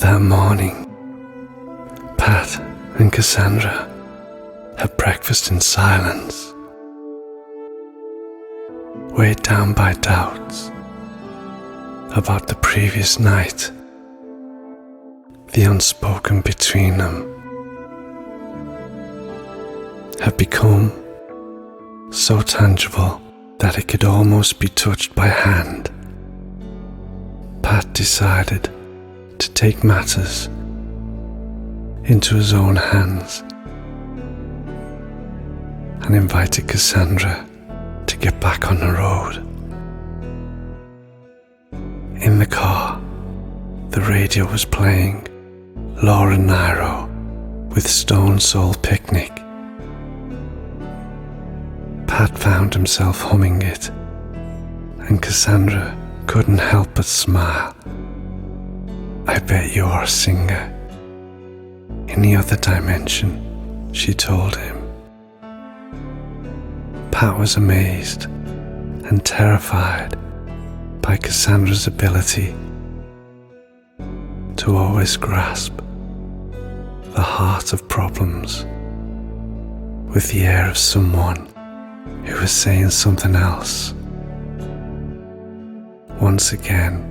That morning, Pat and Cassandra had breakfast in silence, weighed down by doubts about the previous night. The unspoken between them had become so tangible that it could almost be touched by hand. Pat decided to take matters into his own hands and invited Cassandra to get back on the road. In the car, the radio was playing Laura Nyro with Stone Soul Picnic. Pat found himself humming it, and Cassandra couldn't help but smile. "I bet you're a singer." "In the other dimension," she told him. Pat was amazed and terrified by Cassandra's ability to always grasp the heart of problems with the air of someone who was saying something else. Once again,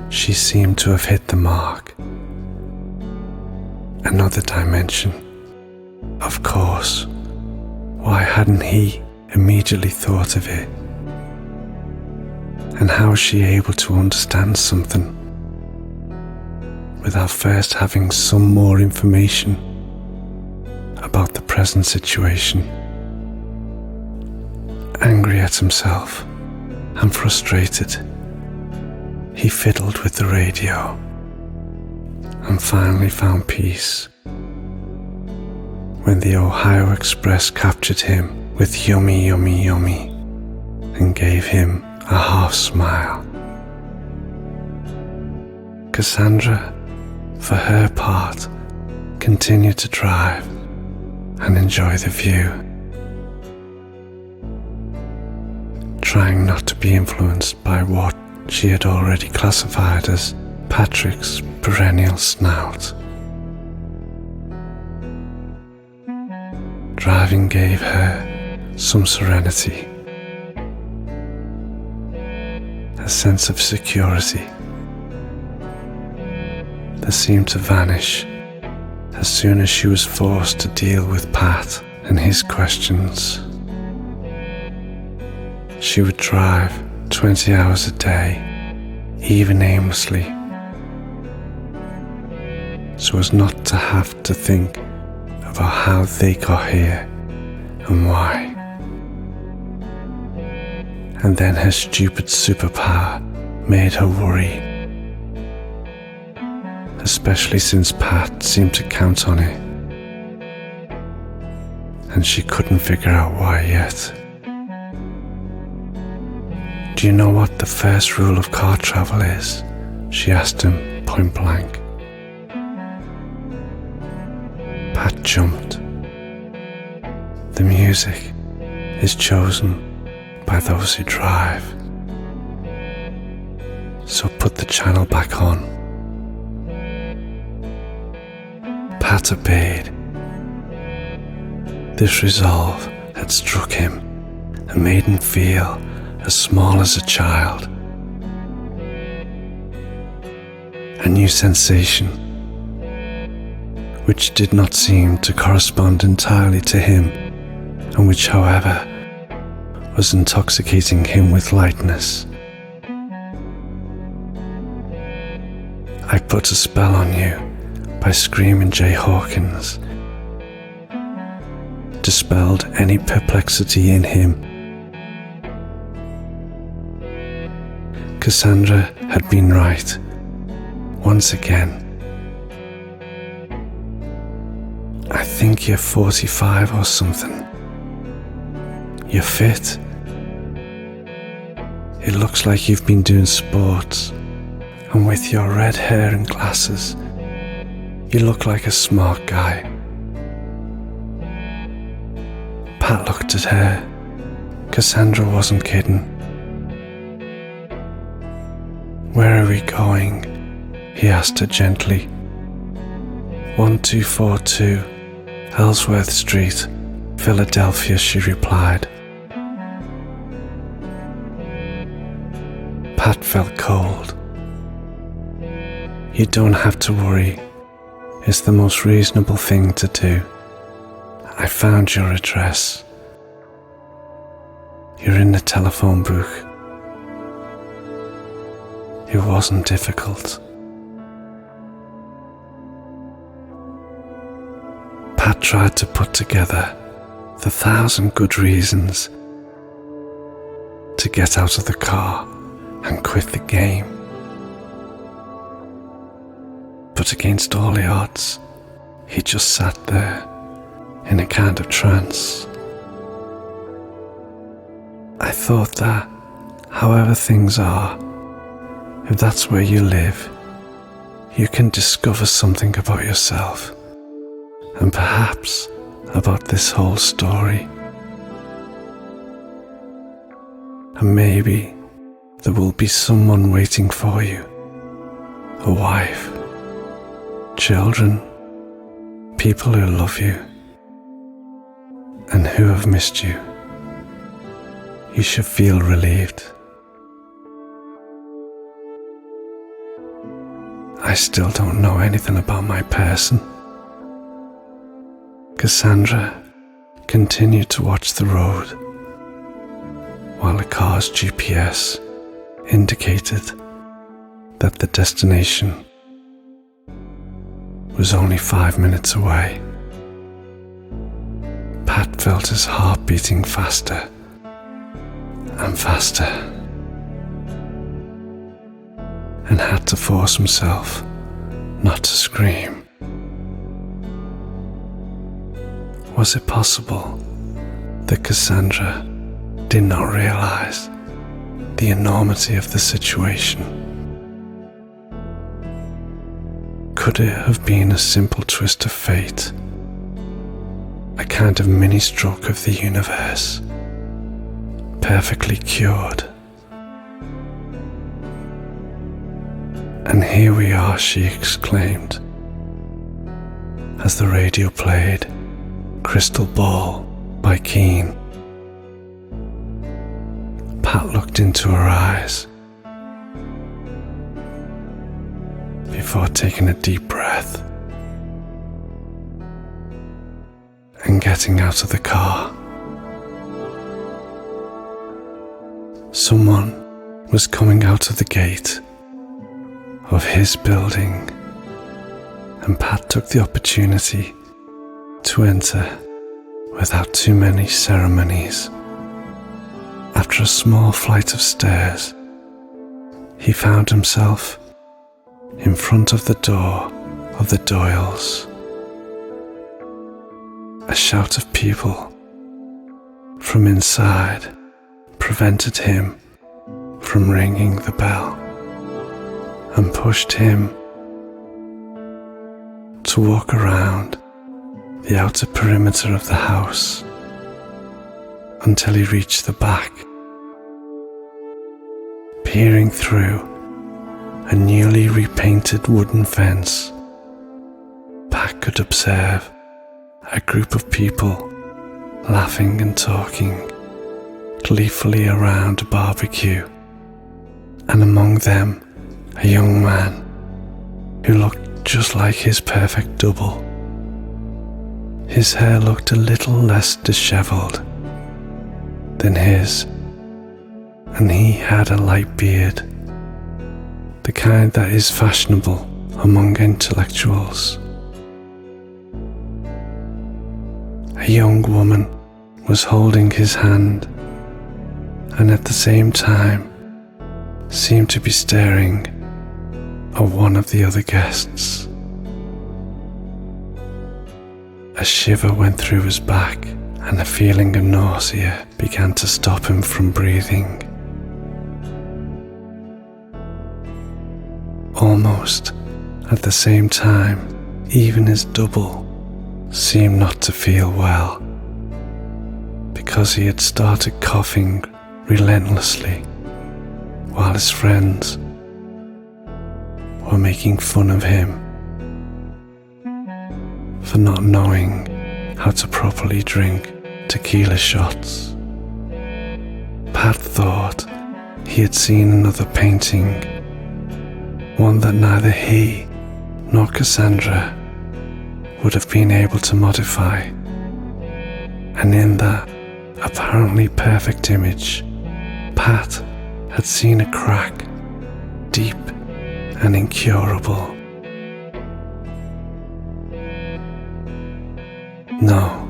she seemed to have hit the mark. Another dimension. Of course, why hadn't he immediately thought of it? And how was she able to understand something without first having some more information about the present situation? Angry at himself and frustrated, he fiddled with the radio and finally found peace when the Ohio Express captured him with "Yummy, yummy, yummy" and gave him a half smile. Cassandra, for her part, continued to drive and enjoy the view, trying not to be influenced by what she had already classified as Patrick's perennial snout. Driving gave her some serenity, a sense of security that seemed to vanish as soon as she was forced to deal with Pat and his questions. She would drive 20 hours a day, even aimlessly, so as not to have to think about how they got here and why. And then her stupid superpower made her worry, especially since Pat seemed to count on it, and she couldn't figure out why yet. "Do you know what the first rule of car travel is?" she asked him point blank. Pat jumped. "The music is chosen by those who drive. So put the channel back on." Pat obeyed. This resolve had struck him and made him feel as small as a child. A new sensation, which did not seem to correspond entirely to him, and which, however, was intoxicating him with lightness. "I put a spell on you by Screaming Jay Hawkins," dispelled any perplexity in him. Cassandra had been right, once again. "I think you're 45 or something. You're fit. It looks like you've been doing sports, and with your red hair and glasses, you look like a smart guy." Pat looked at her. Cassandra wasn't kidding. "Where are we going?" he asked her gently. 1242 Ellsworth Street, Philadelphia, she replied. Pat felt cold. You don't have to worry. It's the most reasonable thing to do. I found your address. You're in the telephone book. It wasn't difficult. Pat tried to put together the 1,000 good reasons to get out of the car and quit the game. But against all the odds, he just sat there in a kind of trance. I thought that, however things are, if that's where you live, you can discover something about yourself, and perhaps about this whole story. And maybe there will be someone waiting for you, a wife, children, people who love you, and who have missed you. You should feel relieved. I still don't know anything about my person. Cassandra continued to watch the road, while the car's GPS indicated that the destination was only 5 minutes away. Pat felt his heart beating faster and faster, and had to force himself not to scream. Was it possible that Cassandra did not realize the enormity of the situation? Could it have been a simple twist of fate, a kind of mini-stroke of the universe, perfectly cured? And here we are, she exclaimed, as the radio played Crystal Ball by Keane. Pat looked into her eyes before taking a deep breath and getting out of the car. Someone was coming out of the gate of his building, and Pat took the opportunity to enter without too many ceremonies. After a small flight of stairs, he found himself in front of the door of the Doyles. A shout of people from inside prevented him from ringing the bell, and pushed him to walk around the outer perimeter of the house until he reached the back. Peering through a newly repainted wooden fence, Pat could observe a group of people laughing and talking gleefully around a barbecue, and among them a young man who looked just like his perfect double. His hair looked a little less disheveled than his, and he had a light beard, the kind that is fashionable among intellectuals. A young woman was holding his hand, and at the same time seemed to be staring at one of the other guests. A shiver went through his back, and a feeling of nausea began to stop him from breathing. Almost at the same time, even his double seemed not to feel well, because he had started coughing relentlessly, while his friends were making fun of him for not knowing how to properly drink tequila shots. Pat thought he had seen another painting, one that neither he nor Cassandra would have been able to modify, and in that apparently perfect image, Pat had seen a crack, deep and incurable. No,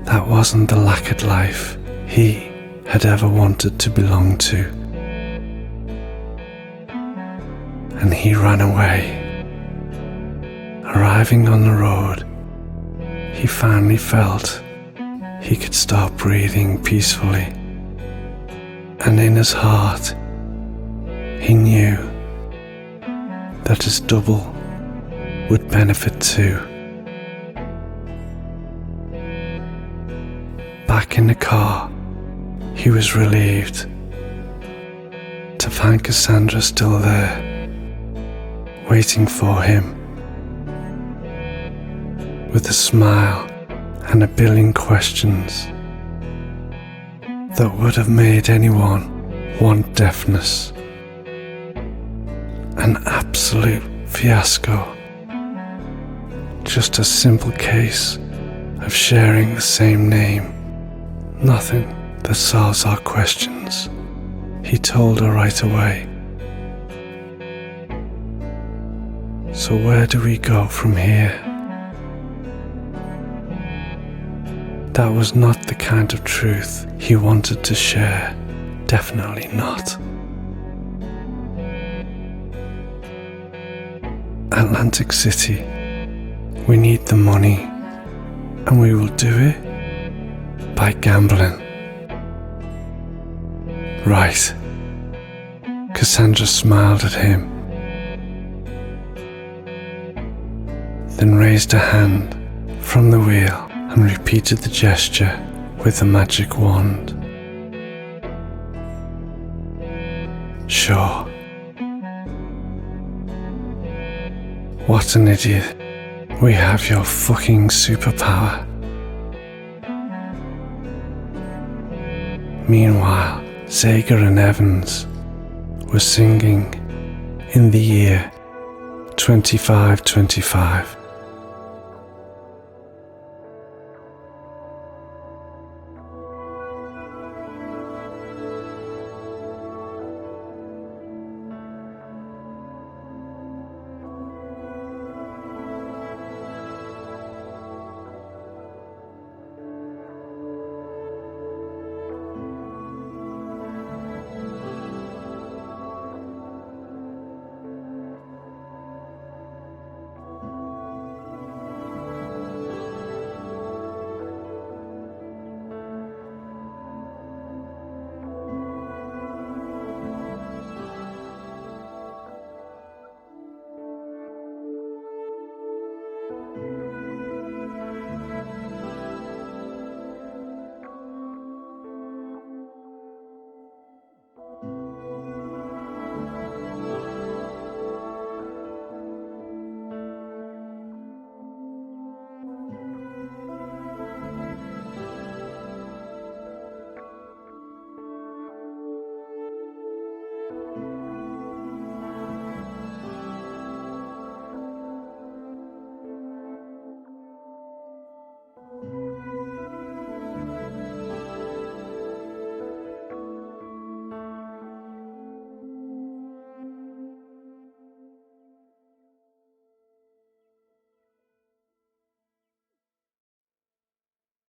that wasn't the lacquered life he had ever wanted to belong to. And he ran away. Arriving on the road, he finally felt he could start breathing peacefully. And in his heart, he knew that his double would benefit too. Back in the car, he was relieved to find Cassandra still there, waiting for him, with a smile and a billion questions that would have made anyone want deafness. An absolute fiasco. Just a simple case of sharing the same name. Nothing that solves our questions, he told her right away. So where do we go from here? That was not the kind of truth he wanted to share. Definitely not. Atlantic City. We need the money, and we will do it by gambling. Right. Cassandra smiled at him, then raised a hand from the wheel and repeated the gesture with the magic wand. Sure. What an idiot. We have your fucking superpower. Meanwhile, Zager and Evans were singing in the year 2525.